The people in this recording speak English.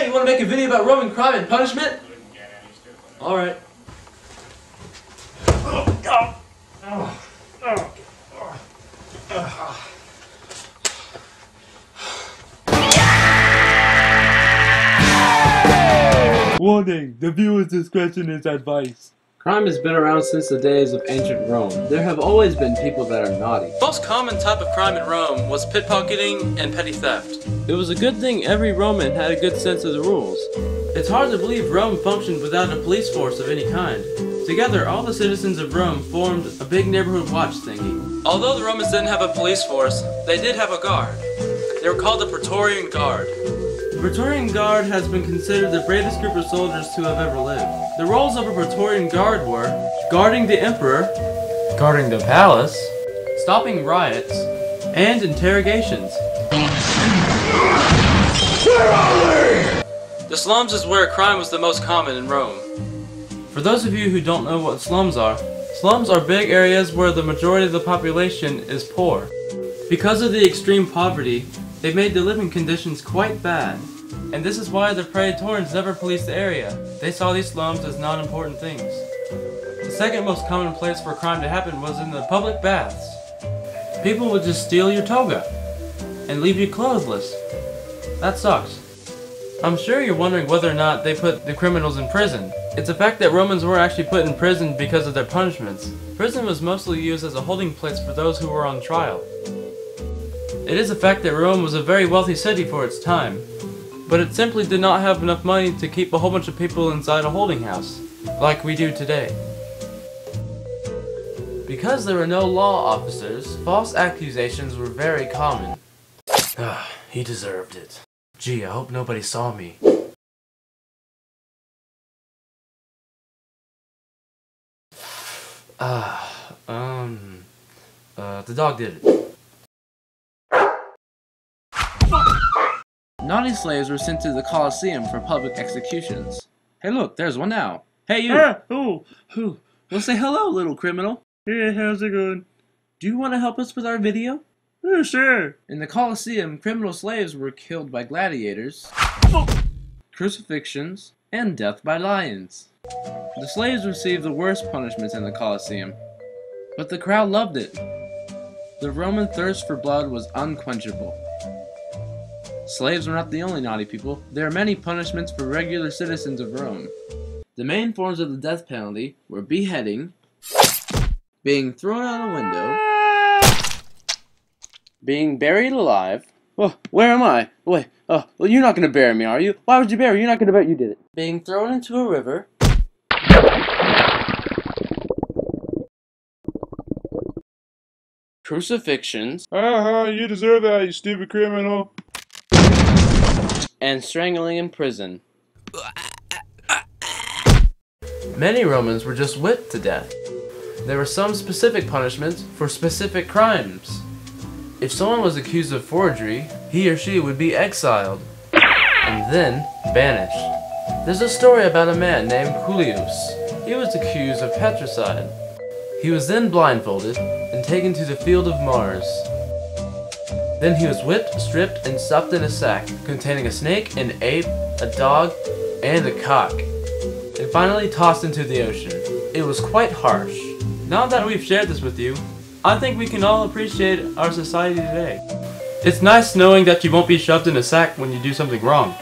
you want to make a video about Roman crime and punishment? Alright. Warning, the viewer's discretion is advised. Crime has been around since the days of ancient Rome. There have always been people that are naughty. The most common type of crime in Rome was pickpocketing and petty theft. It was a good thing every Roman had a good sense of the rules. It's hard to believe Rome functioned without a police force of any kind. Together, all the citizens of Rome formed a big neighborhood watch thingy. Although the Romans didn't have a police force, they did have a guard. They were called the Praetorian Guard. The Praetorian Guard has been considered the bravest group of soldiers to have ever lived. The roles of a Praetorian Guard were guarding the emperor, guarding the palace, stopping riots, and interrogations. The slums is where crime was the most common in Rome. For those of you who don't know what slums are big areas where the majority of the population is poor. Because of the extreme poverty, they made the living conditions quite bad. And this is why the Praetorians never policed the area. They saw these slums as non-important things. The second most common place for crime to happen was in the public baths. People would just steal your toga and leave you clothesless. That sucks. I'm sure you're wondering whether or not they put the criminals in prison. It's a fact that Romans were actually put in prison because of their punishments. Prison was mostly used as a holding place for those who were on trial. It is a fact that Rome was a very wealthy city for its time, but it simply did not have enough money to keep a whole bunch of people inside a holding house, like we do today. Because there were no law officers, false accusations were very common. He deserved it. Gee, I hope nobody saw me. The dog did it. Naughty slaves were sent to the Colosseum for public executions. Hey look, there's one now. Hey you! Who? Well say hello, little criminal. Hey, how's it going? Do you want to help us with our video? Yeah, sure. In the Colosseum, criminal slaves were killed by gladiators, crucifixions, and death by lions. The slaves received the worst punishments in the Colosseum, but the crowd loved it. The Roman thirst for blood was unquenchable. Slaves were not the only naughty people. There are many punishments for regular citizens of Rome. The main forms of the death penalty were beheading, being thrown out a window, being buried alive. Oh, where am I? Wait, well, you're not gonna bury me, are you? Why would you bury me? You're not gonna bury me. You did it. Being thrown into a river. Crucifixions. You deserve that, you stupid criminal. And strangling in prison. Many Romans were just whipped to death. There were some specific punishments for specific crimes. If someone was accused of forgery, he or she would be exiled, and then banished. There's a story about a man named Julius. He was accused of patricide. He was then blindfolded and taken to the field of Mars. Then he was whipped, stripped, and stuffed in a sack containing a snake, an ape, a dog, and a cock, and finally tossed into the ocean. It was quite harsh. Now that we've shared this with you, I think we can all appreciate our society today. It's nice knowing that you won't be shoved in a sack when you do something wrong.